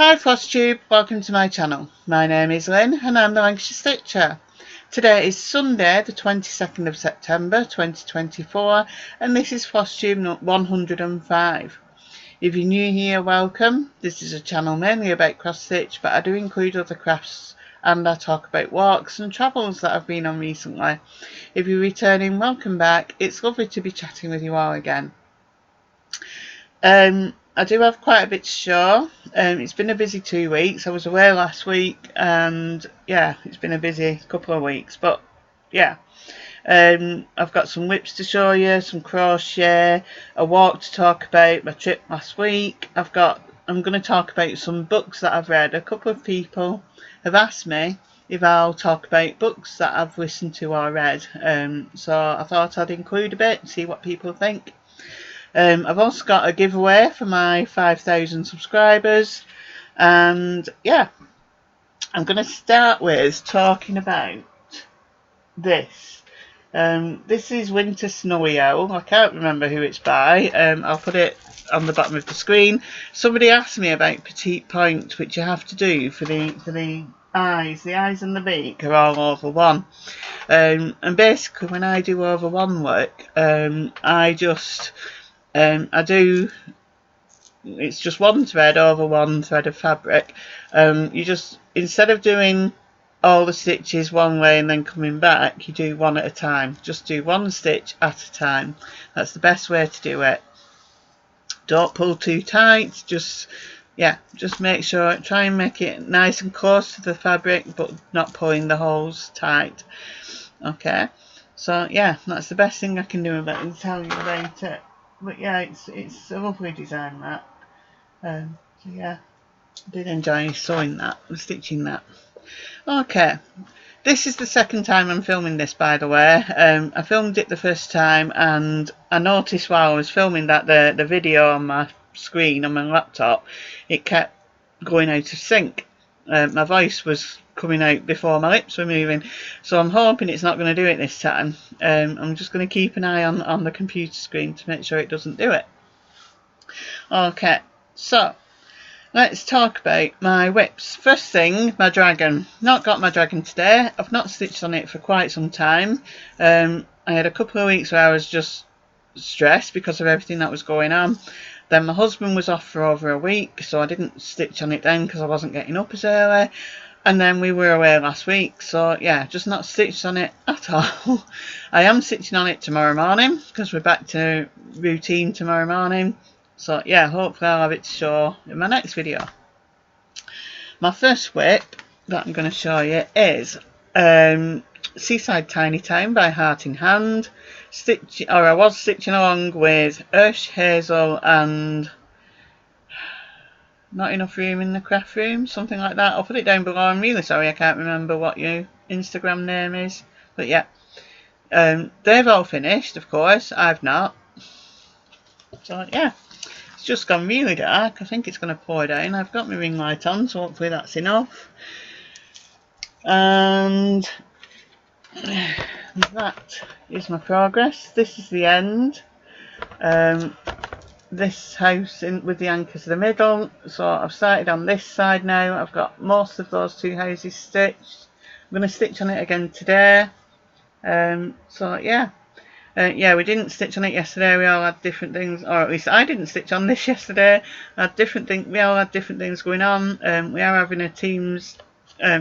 Hi Flosstube, welcome to my channel. My name is Lynn and I'm the Lancashire Stitcher. Today is Sunday the 22nd of September 2024 and this is Flosstube 105. If you're new here, welcome. This is a channel mainly about cross stitch, but I do include other crafts and I talk about walks and travels that I've been on recently. If you're returning, welcome back. It's lovely to be chatting with you all again. I do have quite a bit to show. It's been a busy 2 weeks. I was away last week and yeah, it's been a busy couple of weeks, but yeah. I've got some whips to show you, some crochet, a walk to talk about, my trip last week. I'm going to talk about some books that I've read. A couple of people have asked me if I'll talk about books that I've listened to or read. So I thought I'd include a bit, see what people think. I've also got a giveaway for my 5,000 subscribers, and yeah, I'm going to start with talking about this. This is Winter Snowy Owl. I can't remember who it's by. I'll put it on the bottom of the screen. Somebody asked me about petite point, which you have to do for the eyes. The eyes and the beak are all over one. And basically, when I do over one work, it's just one thread over one thread of fabric. You just, instead of doing all the stitches one way and then coming back, you do one at a time. Just do one stitch at a time. That's the best way to do it. Don't pull too tight. Just make sure, try and make it nice and close to the fabric, but not pulling the holes tight. Okay, so yeah, that's the best thing I can do about it, tell you about it. But yeah, it's a lovely design, that. So yeah, I did enjoy sewing that and stitching that. Okay, this is the second time I'm filming this, by the way. I filmed it the first time and I noticed while I was filming that the video on my screen on my laptop, it kept going out of sync. My voice was coming out before my lips were moving, so I'm hoping it's not going to do it this time. I'm just going to keep an eye on the computer screen to make sure it doesn't do it. Okay, so let's talk about my whips. First thing, my dragon. Not got my dragon today. I've not stitched on it for quite some time. I had a couple of weeks where I was just stressed because of everything that was going on. Then my husband was off for over a week, so I didn't stitch on it then because I wasn't getting up as early. And then we were away last week, so yeah, just not stitched on it at all. I am stitching on it tomorrow morning because we're back to routine tomorrow morning. So yeah, hopefully I'll have it to show in my next video. My first whip that I'm going to show you is Seaside Tiny Town by Heart in Hand. I was stitching along with Ursh, Hazel and Not Enough Room in the Craft Room, something like that. I'll put it down below. I'm really sorry I can't remember what your Instagram name is, but yeah, they've all finished, of course. I've not. So yeah, it's just gone really dark. I think it's going to pour down. I've got my ring light on, so hopefully that's enough. And that is my progress. This is the end. This house with the anchors in the middle. So I've started on this side now. I've got most of those two houses stitched. I'm going to stitch on it again today. So yeah. Yeah, we didn't stitch on it yesterday. We all had different things, or at least I didn't stitch on this yesterday. We all had different things going on. We are having a Teams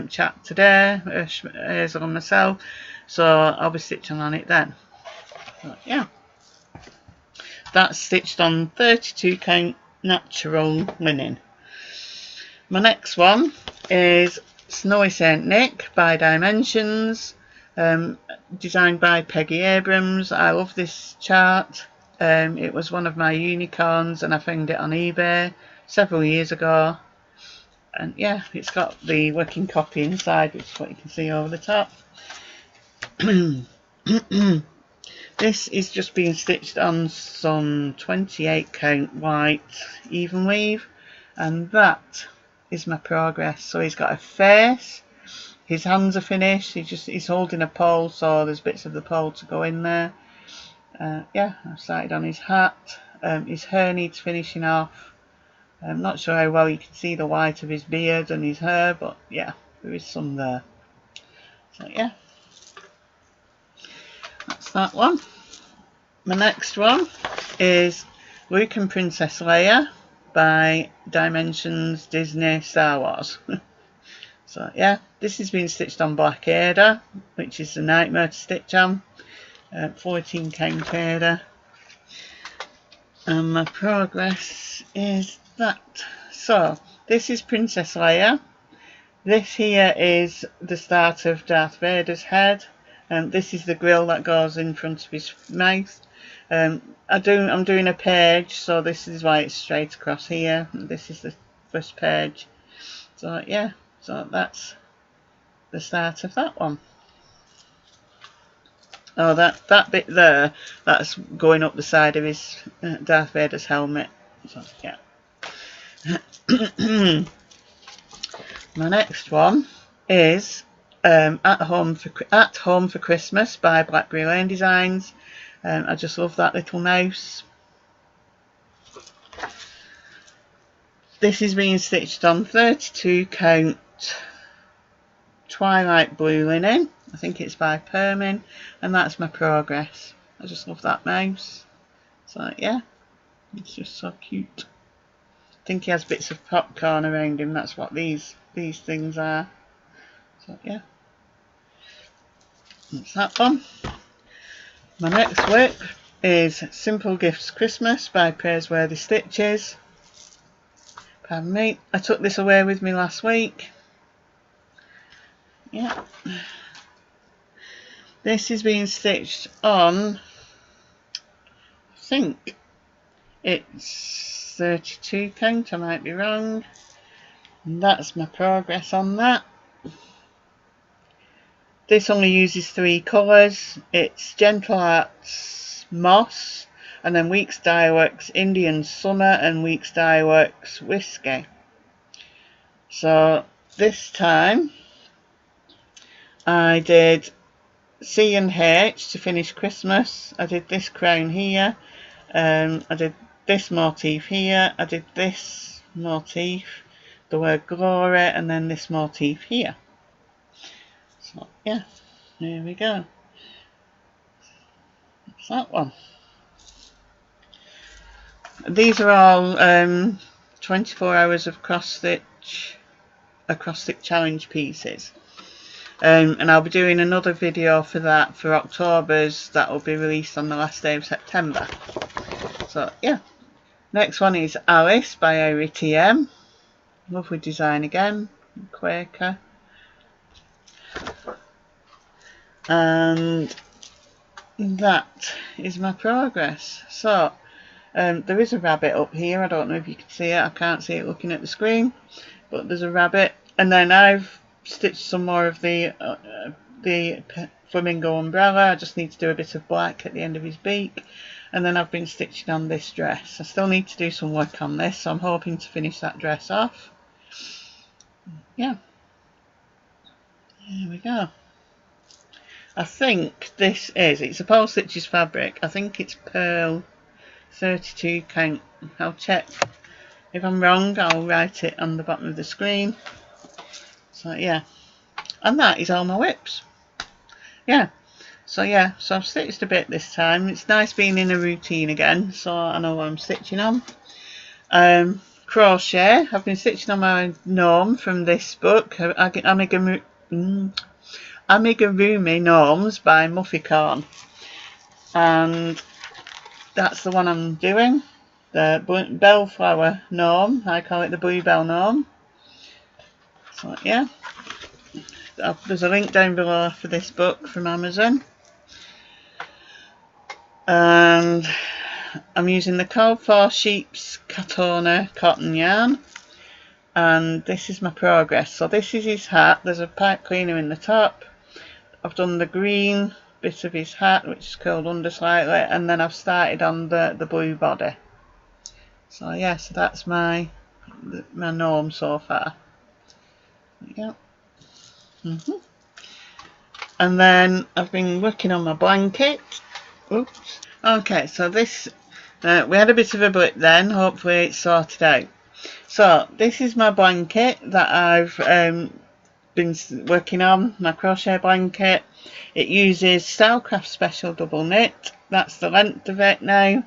chat today, Hazel and myself, so I'll be stitching on it then. So, yeah, that's stitched on 32 count natural linen. My next one is Snowy Saint Nick by Dimensions. Designed by Peggy Abrams. I love this chart. It was one of my unicorns and I found it on eBay several years ago. And yeah, it's got the working copy inside, which is what you can see over the top. This is just being stitched on some 28 count white even weave, and that is my progress. So he's got a face. His hands are finished. He's holding a pole, so there's bits of the pole to go in there. Yeah, I've started on his hat. His hair needs finishing off. I'm not sure how well you can see the white of his beard and his hair, but yeah, there is some there. So yeah, that's that one. My next one is Luke and Princess Leia by Dimensions Disney Star Wars. So yeah, this has been stitched on black Aida, which is a nightmare to stitch on. 14 count Aida. And my progress is that. So this is Princess Leia. This here is the start of Darth Vader's head, and this is the grill that goes in front of his mouth. I'm doing a page, so this is why it's straight across here. This is the first page. So yeah, so that's the start of that one. Oh, that bit there, that's going up the side of his Darth Vader's helmet. So yeah. My next one is At Home for Christmas by Blackberry Lane Designs. I just love that little mouse. This is being stitched on 32 count Twilight Blue linen. I think it's by Permin, and that's my progress. I just love that mouse. So yeah, it's just so cute. I think he has bits of popcorn around him. That's what these things are. So yeah, that's that one. My next work is Simple Gifts Christmas by Praiseworthy Stitches. Pardon me. I took this away with me last week. Yeah. This is being stitched on, I think it's 32 count, I might be wrong. And that's my progress on that. This only uses 3 colours. It's Gentle Arts Moss, and then Weeks Dye Works Indian Summer, and Weeks Dye Works Whiskey. So this time I did C and H to finish Christmas. I did this crown here. I did this motif here. I did this motif, the word glory, and then this motif here. So yeah, there we go. That's that one. These are all 24 hours of cross stitch challenge pieces. And I'll be doing another video for that for October's that will be released on the last day of September. So yeah, next one is Alice by AuryTM. Lovely design again, Quaker. And that is my progress. So there is a rabbit up here. I don't know if you can see it. I can't see it looking at the screen, but there's a rabbit. And then I've stitched some more of the flamingo umbrella. I just need to do a bit of black at the end of his beak, and then I've been stitching on this dress. I still need to do some work on this, so I'm hoping to finish that dress off. Yeah, there we go. I think this is, it's a Pole Stitches fabric. I think it's pearl 32 count. I'll check. If I'm wrong, I'll write it on the bottom of the screen. So yeah, and that is all my whips. Yeah, so I've stitched a bit this time. It's nice being in a routine again, so I know what I'm stitching on. Crochet, I've been stitching on my gnome from this book, Amigurumi Gnomes by Mufficorn, and that's the one I'm doing, the bellflower gnome. I call it the bluebell gnome. So yeah, there's a link down below for this book from Amazon. And I'm using the Cold for Sheep's Katona cotton yarn, and this is my progress. So this is his hat. There's a pipe cleaner in the top. I've done the green bit of his hat, which is curled under slightly, and then I've started on the blue body. So yeah, so that's my gnome so far. Yeah. And then I've been working on my blanket. Oops. Okay, so this we had a bit of a blip then. Hopefully it's sorted out. So this is my blanket that I've been working on, my crochet blanket. It uses Stylecraft Special Double Knit. That's the length of it now.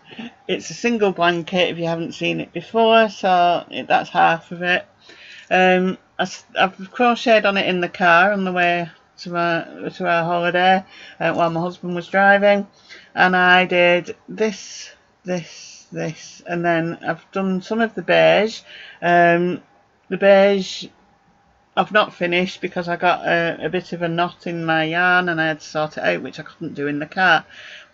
It's a single blanket if you haven't seen it before, so that's half of it. I've crocheted on it in the car on the way to our holiday while my husband was driving, and I did this, and then I've done some of the beige. The beige I've not finished because I got a bit of a knot in my yarn and I had to sort it out, which I couldn't do in the car.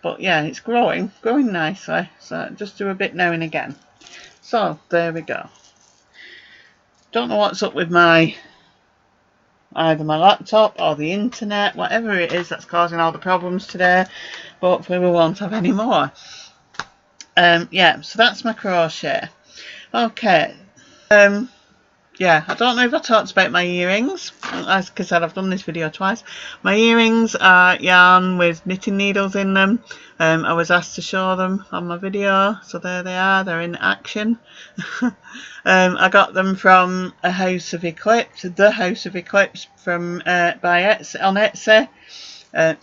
But yeah, it's growing nicely, so just do a bit now and again. So there we go. Don't know what's up with either my laptop or the internet, whatever it is that's causing all the problems today, but hopefully we won't have any more. Yeah, so that's my crochet. Okay. Yeah, I don't know if I talked about my earrings. As I said, I've done this video twice. My earrings are yarn with knitting needles in them. I was asked to show them on my video, so there they are. They're in action. I got them from the House of Eclipse from by Etsy, on Etsy.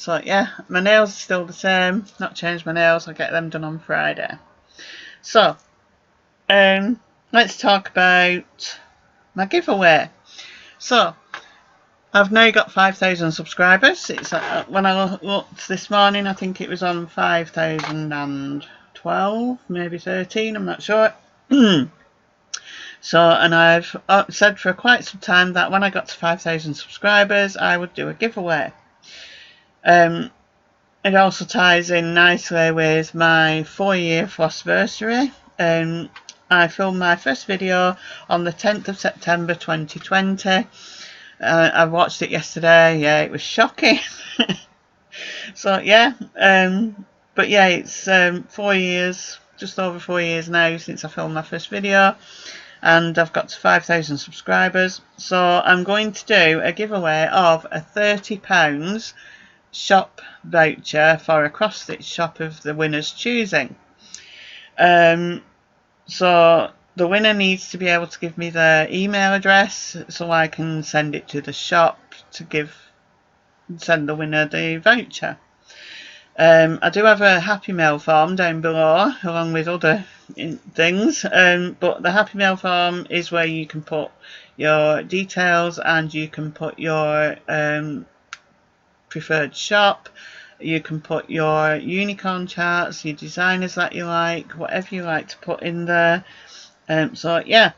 So yeah, my nails are still the same. Not changed my nails. I'll get them done on Friday. So let's talk about my giveaway. So I've now got 5,000 subscribers. It's when I looked this morning, I think it was on 5,012, maybe 13, I'm not sure. So, and I've said for quite some time that when I got to 5,000 subscribers I would do a giveaway. It also ties in nicely with my 4-year Flosstubers. I filmed my first video on the 10th of September 2020. I watched it yesterday. Yeah, it was shocking. So yeah, but yeah, it's 4 years, just over 4 years now since I filmed my first video, and I've got to 5,000 subscribers. So I'm going to do a giveaway of a £30 shop voucher for a cross stitch shop of the winner's choosing. So the winner needs to be able to give me their email address so I can send it to the shop to send the winner the voucher. I do have a Happy Mail form down below along with other things, but the Happy Mail form is where you can put your details and you can put your preferred shop. You can put your unicorn charts, your designers that you like, whatever you like to put in there. So yeah,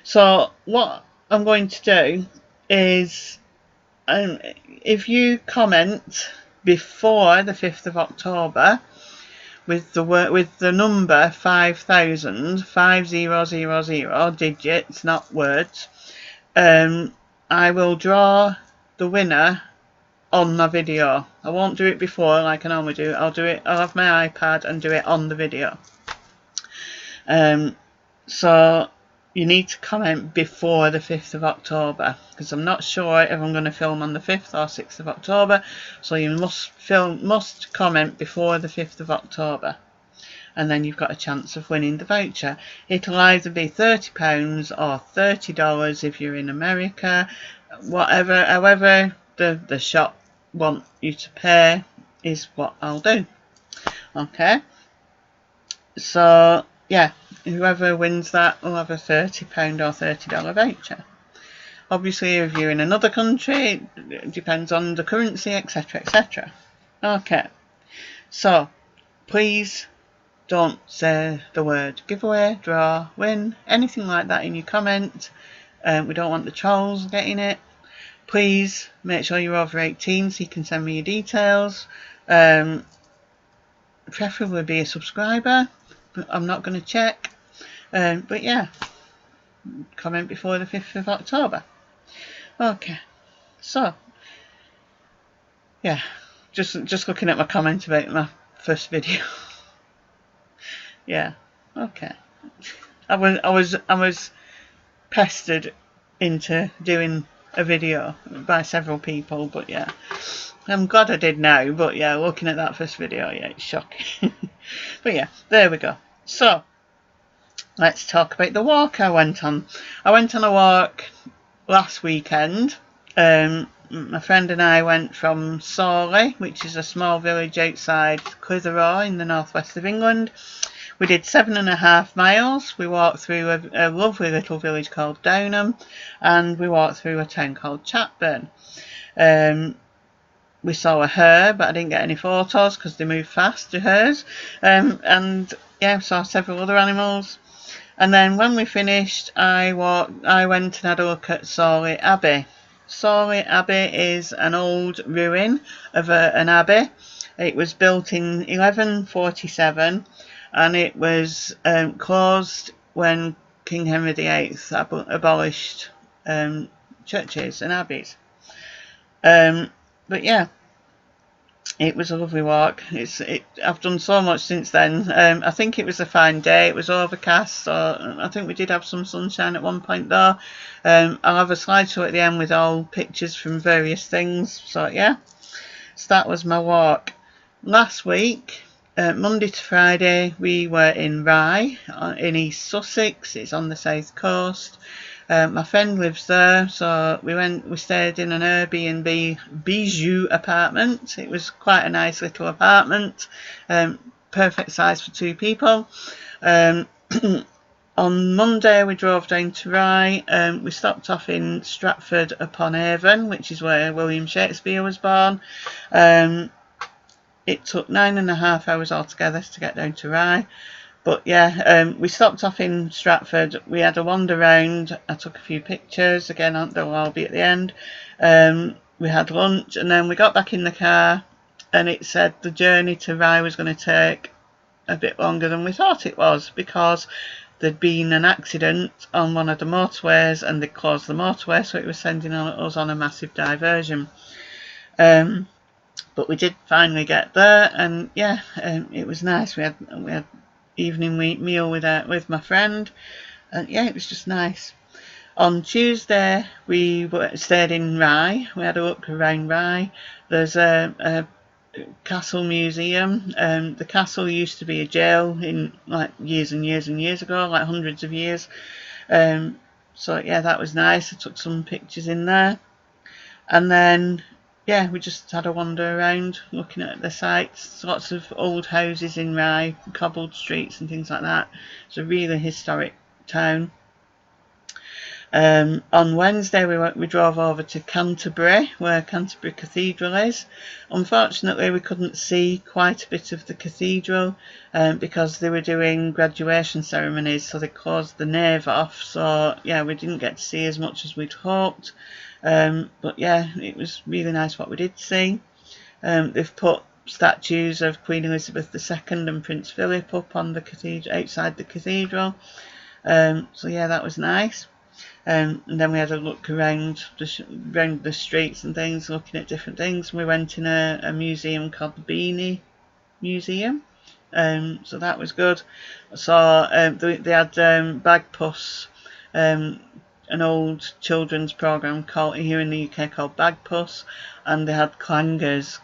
so what I'm going to do is if you comment before the 5th of October with the number 5,000 digits, not words, I will draw the winner on my video. I won't do it before like I normally do. I'll have my iPad and do it on the video. So you need to comment before the 5th of October because I'm not sure if I'm going to film on the 5th or 6th of October, so you must comment before the 5th of October, and then you've got a chance of winning the voucher. It'll either be £30 or $30 if you're in America, however the shop want you to pay is what I'll do. Okay, so yeah, whoever wins that will have a £30 or $30 voucher. Obviously if you're in another country it depends on the currency, etc, etc. Okay, so please don't say the word giveaway, draw, win, anything like that in your comment. We don't want the trolls getting it. Please make sure you're over 18 so you can send me your details. Preferably be a subscriber, but I'm not going to check. But yeah, comment before the 5th of October. Okay, so yeah, just looking at my comment about my first video. Yeah, okay. I was pestered into doing a video by several people, but yeah, I'm glad I did now. But yeah, looking at that first video, yeah, it's shocking. But yeah, there we go. So let's talk about the walk I went on. I went on a walk last weekend. My friend and I went from Sawley, which is a small village outside Clitheroe in the northwest of England. We did 7.5 miles. We walked through a lovely little village called Downham, and we walked through a town called Chatburn. We saw a hare, but I didn't get any photos because they move fast, the hares. And yeah, saw several other animals. And then when we finished, I went and had a look at Sawley Abbey. Sawley Abbey is an old ruin of an abbey. It was built in 1147, and it was closed when King Henry VIII abolished churches and abbeys. But yeah, it was a lovely walk. I've done so much since then. I think it was a fine day. It was overcast, so I think we did have some sunshine at one point though. I'll have a slideshow at the end with all pictures from various things. So yeah, so that was my walk. Last week, Monday to Friday, we were in Rye in East Sussex. It's on the south coast. My friend lives there, so we stayed in an Airbnb bijou apartment. It was quite a nice little apartment, perfect size for 2 people. On Monday we drove down to Rye. We stopped off in Stratford upon Avon, which is where William Shakespeare was born. It took 9.5 hours altogether to get down to Rye. But yeah, we stopped off in Stratford. We had a wander round. I took a few pictures. Again, they'll all be at the end. We had lunch, and then we got back in the car, and it said the journey to Rye was going to take a bit longer than we thought it was, because there'd been an accident on one of the motorways, and they closed the motorway, so it was sending us on a massive diversion. But we did finally get there, and yeah, it was nice. We had evening meal with my friend, and yeah, it was just nice. On Tuesday we stayed in Rye. We had a look around Rye. There's a castle museum. The castle used to be a jail in like years and years and years ago, like hundreds of years. So yeah, that was nice. I took some pictures in there, and then yeah, we just had a wander around looking at the sights. Lots of old houses in Rye, cobbled streets and things like that. It's a really historic town. On Wednesday we drove over to Canterbury, where Canterbury Cathedral is. Unfortunately we couldn't see quite a bit of the cathedral because they were doing graduation ceremonies, so they closed the nave off. So yeah, we didn't get to see as much as we'd hoped. But yeah, it was really nice what we did see. They've put statues of Queen Elizabeth II and Prince Philip up on the cathedral, outside the cathedral. So yeah, that was nice. And then we had a look around the streets and things, looking at different things. We went in a museum called the Beanie Museum. So that was good. So they had Bagpuss, an old children's programme called here in the UK called Bagpuss, and they had clangers.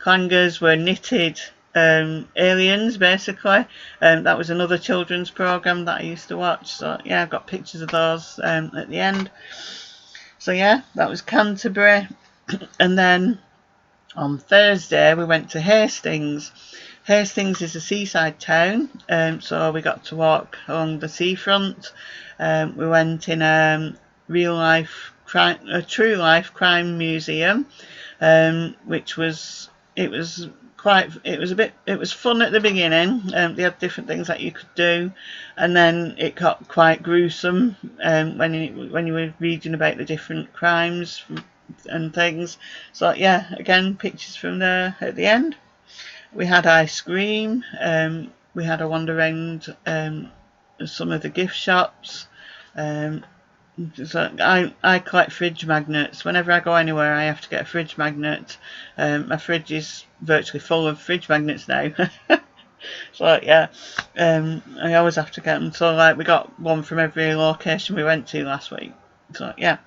Clangers were knitted aliens, basically. That was another children's programme that I used to watch. So yeah, I've got pictures of those at the end. So yeah, that was Canterbury. And then on Thursday we went to Hastings. Hastings is a seaside town, so we got to walk along the seafront. We went in a true life crime museum, which was fun at the beginning. They had different things that you could do, and then it got quite gruesome when you were reading about the different crimes and things. So yeah, again, pictures from there at the end. We had ice cream. We had a wander around some of the gift shops. So I collect fridge magnets. Whenever I go anywhere, I have to get a fridge magnet. My fridge is virtually full of fridge magnets now. So yeah, I always have to get them. So like we got one from every location we went to last week. So yeah.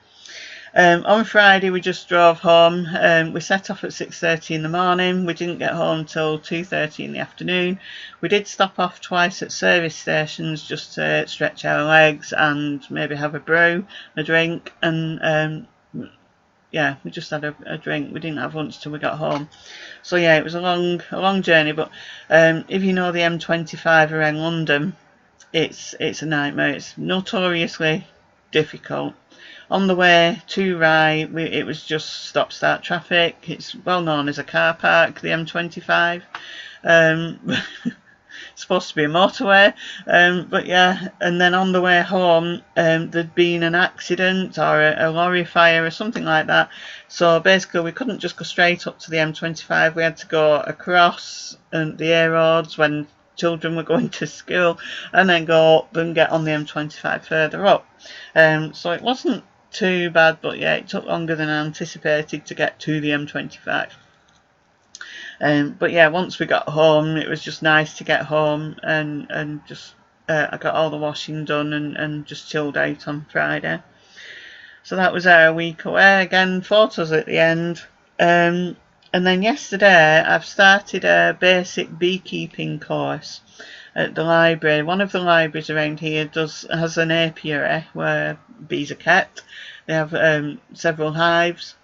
On Friday we just drove home. We set off at 6:30 in the morning. We didn't get home till 2:30 in the afternoon. We did stop off twice at service stations just to stretch our legs and maybe have a brew, a drink, and yeah, we just had a drink. We didn't have lunch till we got home. So yeah, it was a long journey. But if you know the M25 around London, it's a nightmare. It's notoriously difficult. On the way to Rye, it was just stop-start traffic. It's well known as a car park, the M25. It's supposed to be a motorway, but yeah. And then on the way home, there'd been an accident or a lorry fire or something like that. So basically, we couldn't just go straight up to the M25. We had to go across the A roads when children were going to school, and then go up and get on the M25 further up. So it wasn't too bad, but yeah, it took longer than I anticipated to get to the M25. But yeah, once we got home, it was just nice to get home and just I got all the washing done and just chilled out on Friday. So that was our week away. Again, photos at the end. And then yesterday, I've started a basic beekeeping course at the library. One of the libraries around here has an apiary where bees are kept. They have several hives,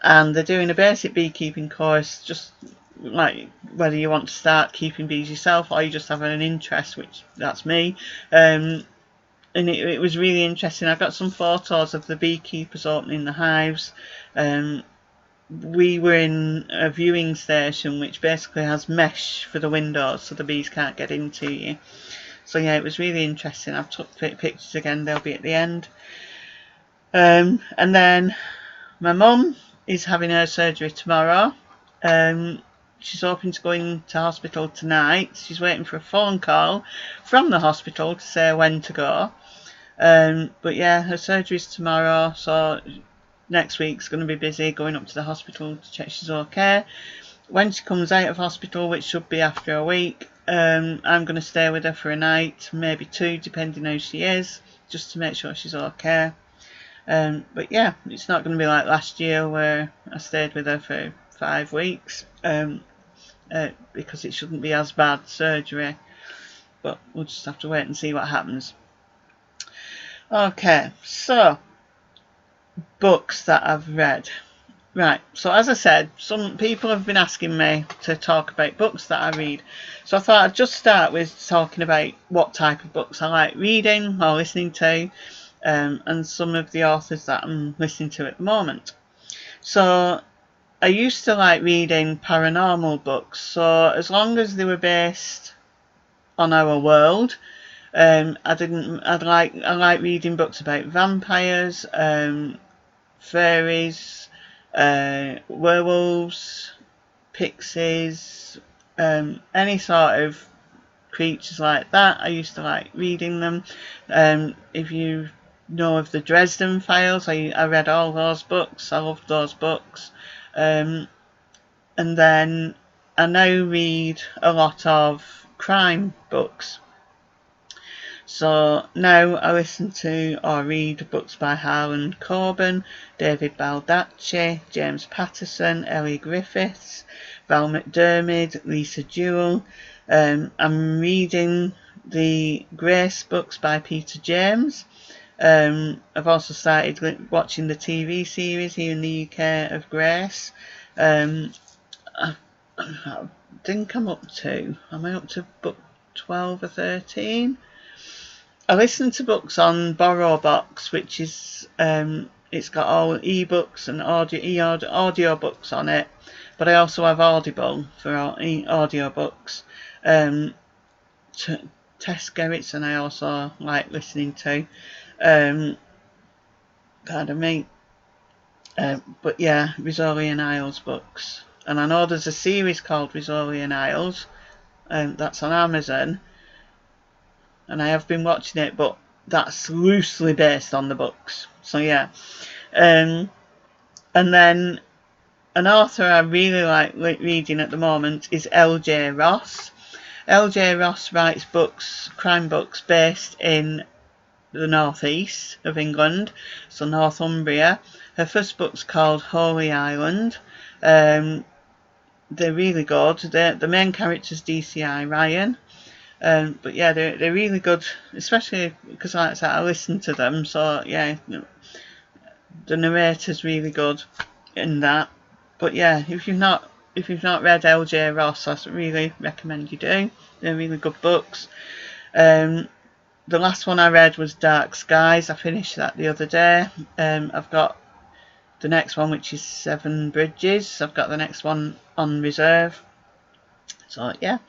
and they're doing a basic beekeeping course, just like whether you want to start keeping bees yourself or you just have an interest, which that's me. And it was really interesting. I got some photos of the beekeepers opening the hives. We were in a viewing station which basically has mesh for the windows so the bees can't get into you. So yeah, it was really interesting. I've took pictures again, they'll be at the end. And then my mum is having her surgery tomorrow. She's hoping to go into hospital tonight. She's waiting for a phone call from the hospital to say when to go. But yeah, her surgery's tomorrow, so next week's going to be busy going up to the hospital to check she's okay. When she comes out of hospital, which should be after a week, I'm going to stay with her for a night, maybe two, depending how she is, just to make sure she's okay. But yeah, it's not going to be like last year where I stayed with her for 5 weeks, because it shouldn't be as bad surgery. But we'll just have to wait and see what happens. Okay, so books that I've read. Right, so as I said, some people have been asking me to talk about books that I read. So I thought I'd just start with talking about what type of books I like reading or listening to, and some of the authors that I'm listening to at the moment. So I used to like reading paranormal books, so as long as they were based on our world, I like reading books about vampires, fairies, werewolves, pixies, any sort of creatures like that. I used to like reading them. If you know of the Dresden Files, I read all those books. I loved those books. And then I now read a lot of crime books. So now I listen to or read books by Harlan Coben, David Baldacci, James Patterson, Ellie Griffiths, Val McDermid, Lisa Jewell. I'm reading the Grace books by Peter James. I've also started watching the TV series here in the UK of Grace. I think am I up to book 12 or 13? I listen to books on BorrowBox, which is it's got all ebooks and audio books on it, but I also have Audible for audio books. Tess Gerritsen I also like listening to. Pardon me. But yeah, Risolian Isles books. And I know there's a series called Risolian Isles, that's on Amazon. And I have been watching it, but that's loosely based on the books. So yeah. And then an author I really like reading at the moment is L.J. Ross. L.J. Ross writes books, crime books, based in the northeast of England, so Northumbria. Her first book's called Holy Island. They're really good. The main character's DCI Ryan. But yeah, they're really good, especially because like I said, I listen to them. So yeah, the narrator's really good in that. But yeah, if you've not read L.J. Ross, I really recommend you do. They're really good books. The last one I read was Dark Skies. I finished that the other day. I've got the next one, which is Seven Bridges. I've got the next one on reserve. So yeah,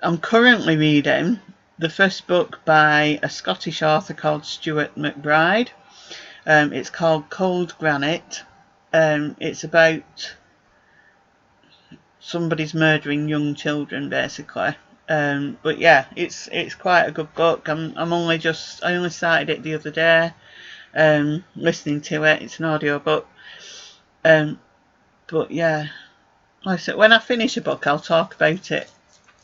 I'm currently reading the first book by a Scottish author called Stuart McBride. It's called Cold Granite. It's about somebody's murdering young children, basically. But yeah, it's quite a good book. I only started it the other day. Listening to it. It's an audio book. But yeah, like I said, when I finish a book, I'll talk about it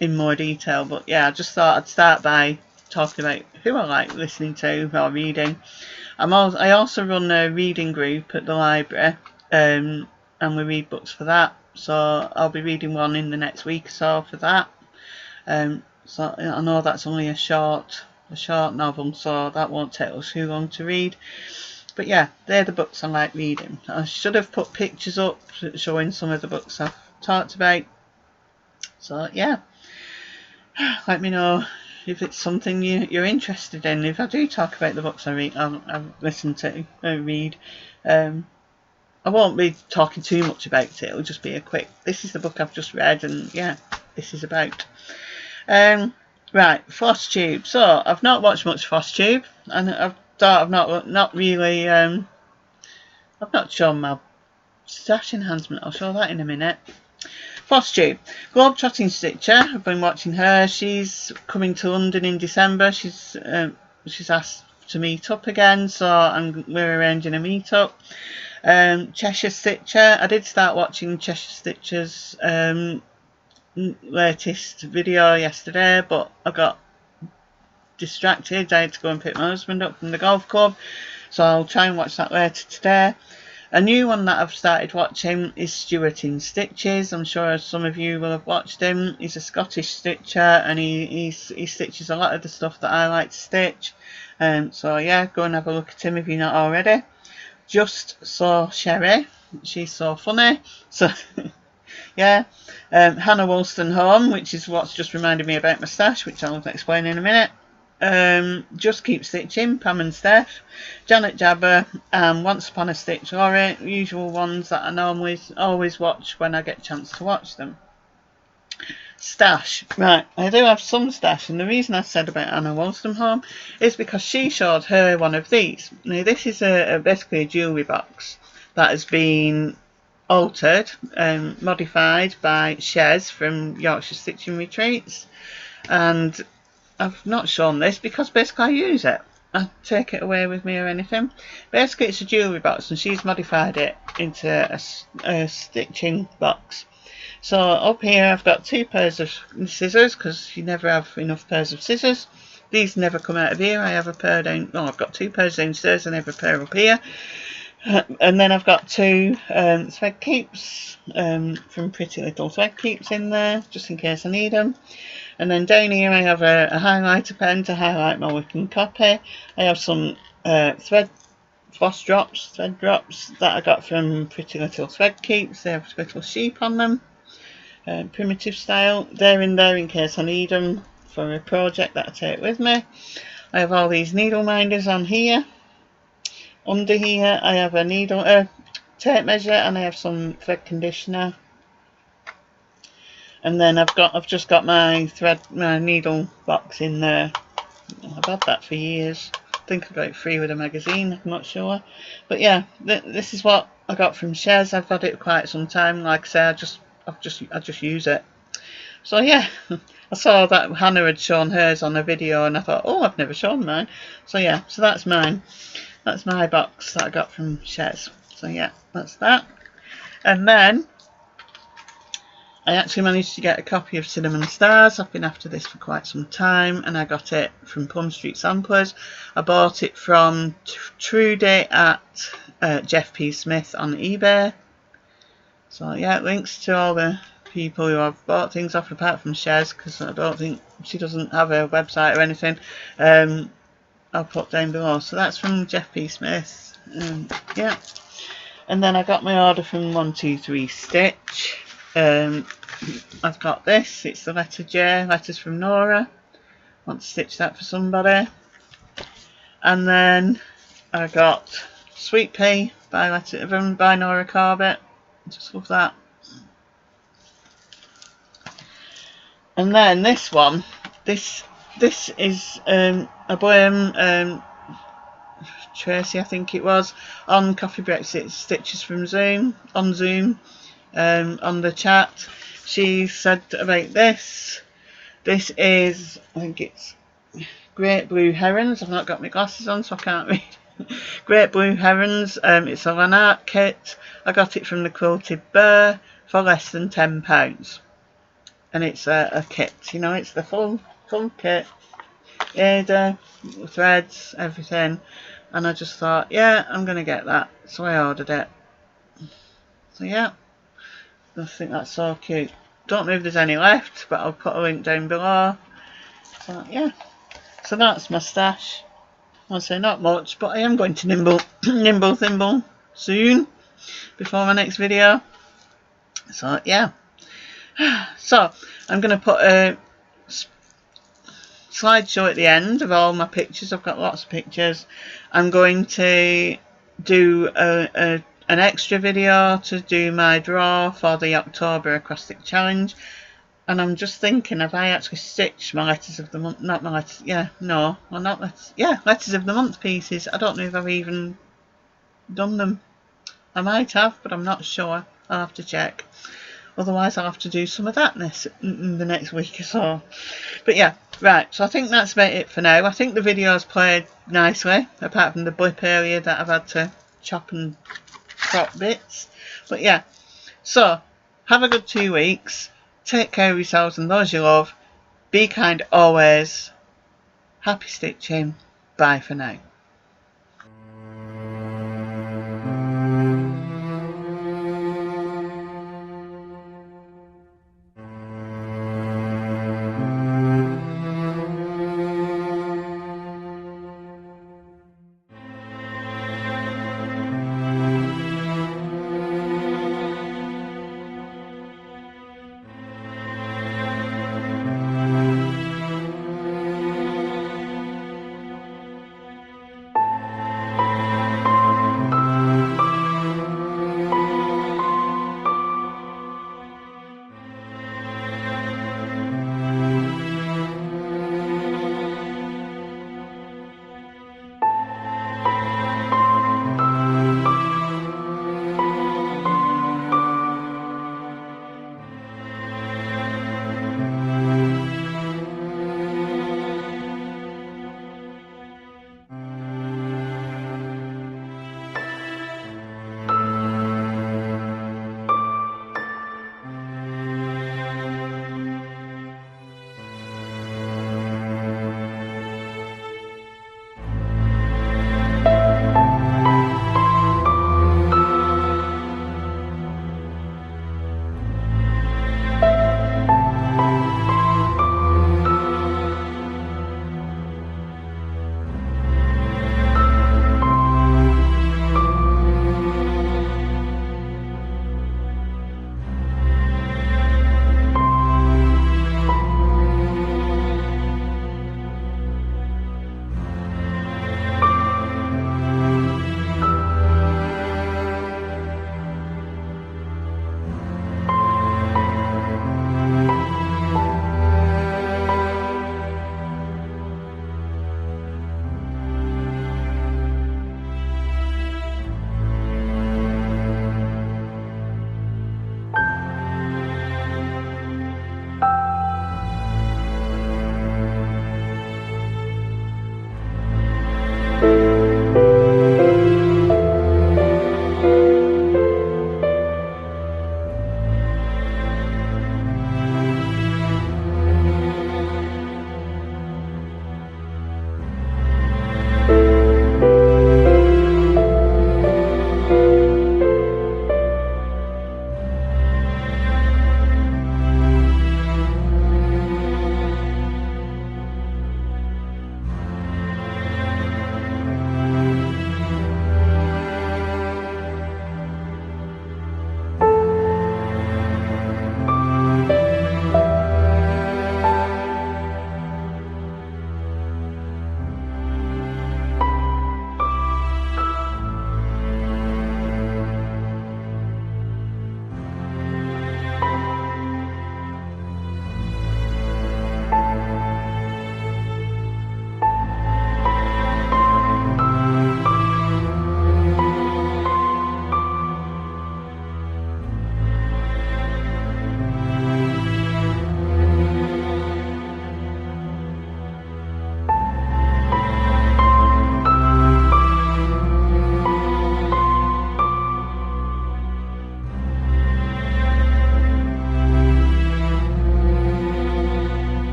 in more detail. But yeah, I just thought I'd start by talking about who I like listening to or reading. I also run a reading group at the library, and we read books for that. So I'll be reading one in the next week or so for that. So I know that's only a short novel, so that won't take us too long to read. But yeah, they're the books I like reading. I should have put pictures up showing some of the books I've talked about. So yeah, let me know if it's something you're interested in. If I do talk about the books I read, I've listened to, read. I won't be talking too much about it. It'll just be a quick, this is the book I've just read, and yeah, this is about. Right, Flosstube. So I've not watched much Flosstube, and I've not really. I've not shown my stash enhancement. I'll show that in a minute. Flosstube, Globetrotting Stitcher. I've been watching her. She's coming to London in December. She's asked to meet up again, so we're arranging a meet up. Cheshire Stitcher. I did start watching Cheshire Stitcher's latest video yesterday, but I got distracted. I had to go and pick my husband up from the golf club, so I'll try and watch that later today. A new one that I've started watching is Stuart in Stitches. I'm sure some of you will have watched him. He's a Scottish stitcher, and he stitches a lot of the stuff that I like to stitch. So yeah, go and have a look at him if you're not already. Just saw Sherry. She's so funny. So yeah. Hannah Wollstonecraft, which is what's just reminded me about my stash, which I'll explain in a minute. Just Keep Stitching, Pam and Steph, Janet Jabber, and Once Upon a Stitch Laurie, usual ones that I normally always watch when I get a chance to watch them. Stash. Right, I do have some stash, and the reason I said about Hannah Wollstonecraft is because she showed her one of these. Now, this is basically a jewellery box that has been altered and modified by Shez from Yorkshire Stitching Retreats, and I've not shown this because basically I use it. I take it away with me or anything. Basically it's a jewellery box, and she's modified it into a stitching box. So up here I've got 2 pairs of scissors, because you never have enough pairs of scissors. These never come out of here. I have a pair down, I've got 2 pairs downstairs and I have a pair up here. And then I've got 2 thread keeps from Pretty Little Thread Keeps in there, just in case I need them. And then down here I have a highlighter pen to highlight my working copy. I have some thread drops that I got from Pretty Little Thread Keeps. They have little sheep on them, primitive style. They're in there in case I need them for a project that I take with me. I have all these needle minders on here. Under here I have a needle tape measure, and I have some thread conditioner. And then I've just got my needle box in there. I've had that for years. I think I got it free with a magazine, I'm not sure. But yeah, this is what I got from Shez. I've had it for quite some time. Like I say, I just use it. So yeah, I saw that Hannah had shown hers on a video, and I thought, oh, I've never shown mine. So yeah, so that's mine. That's my box that I got from Shez. So yeah, that's that. And then I actually managed to get a copy of Cinnamon Stars. I've been after this for quite some time, and I got it from Plum Street Samplers. I bought it from Trudy at Jeff P. Smith on eBay. So yeah, links to all the people who I've bought things off, apart from Shez, because I don't think she doesn't have a website or anything. I'll put down below. So that's from Jeff P. Smith. Yeah. And then I got my order from 123 Stitch. I've got this. It's the letter J, letters from Nora. Want to stitch that for somebody. And then I got Sweet Pea by Nora Corbett. Just love that. And then this one, this is a poem, Tracy I think it was, on Coffee Break Stitches from Zoom, on the chat. She said about this. This is, I think it's Great Blue Herons. I've not got my glasses on, so I can't read. Great Blue Herons. It's a Lanart kit. I got it from the Quilted Bear for less than £10. And it's a kit, you know, it's the full kit. Ada, threads, everything. And I just thought, yeah, I'm going to get that. So I ordered it. So yeah, I think that's so cute. Don't know if there's any left, but I'll put a link down below. So yeah, so that's my stash. I'll say not much, but I am going to nimble thimble soon, before my next video. So yeah. So I'm going to put a slideshow at the end of all my pictures. I've got lots of pictures. I'm going to do an extra video to do my draw for the October Acrostic Challenge. And I'm just thinking, have I actually stitched my letters of the month? Not my letters, yeah, no, well not letters, yeah, letters of the month pieces. I don't know if I've even done them. I might have, but I'm not sure. I'll have to check. Otherwise I'll have to do some of that in the next week or so. But yeah, right, so I think that's about it for now. I think the video's played nicely, apart from the blip area that I've had to chop and crop bits. But yeah, so have a good 2 weeks. Take care of yourselves and those you love. Be kind always. Happy stitching. Bye for now.